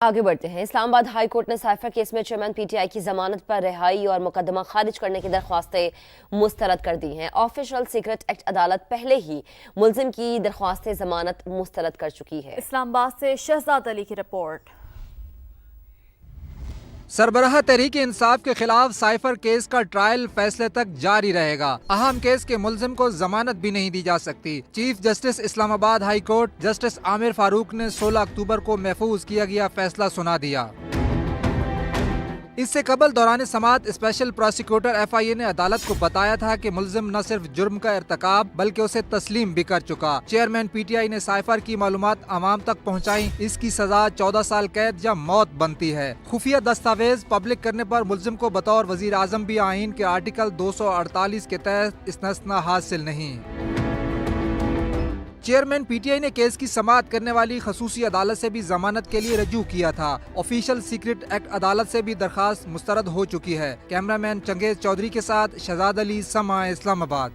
آگے بڑھتے ہیں۔ اسلام آباد ہائی کورٹ نے سائفر کیس میں چیئرمین پی ٹی آئی کی ضمانت پر رہائی اور مقدمہ خارج کرنے کی درخواستیں مسترد کر دی ہیں۔ آفیشل سیکرٹ ایکٹ عدالت پہلے ہی ملزم کی درخواست ضمانت مسترد کر چکی ہے۔ اسلام آباد سے شہزاد علی کی رپورٹ۔ سربراہ تحریک انصاف کے خلاف سائفر کیس کا ٹرائل فیصلے تک جاری رہے گا۔ اہم کیس کے ملزم کو ضمانت بھی نہیں دی جا سکتی۔ چیف جسٹس اسلام آباد ہائی کورٹ جسٹس عامر فاروق نے 16 اکتوبر کو محفوظ کیا گیا فیصلہ سنا دیا۔ اس سے قبل دوران سماعت اسپیشل پروسیکیوٹر ایف آئی اے نے عدالت کو بتایا تھا کہ ملزم نہ صرف جرم کا ارتکاب بلکہ اسے تسلیم بھی کر چکا۔ چیئرمین پی ٹی آئی نے سائفر کی معلومات عوام تک پہنچائیں، اس کی سزا 14 سال قید یا موت بنتی ہے۔ خفیہ دستاویز پبلک کرنے پر ملزم کو بطور وزیر اعظم بھی آئین کے آرٹیکل 248 کے تحت استثناء حاصل نہیں۔ چیئرمین پی ٹی آئی نے کیس کی سماعت کرنے والی خصوصی عدالت سے بھی ضمانت کے لیے رجوع کیا تھا۔ آفیشل سیکرٹ ایکٹ عدالت سے بھی درخواست مسترد ہو چکی ہے۔ کیمرہ مین چنگیز چودھری کے ساتھ شہزاد علی، سماع اسلام آباد۔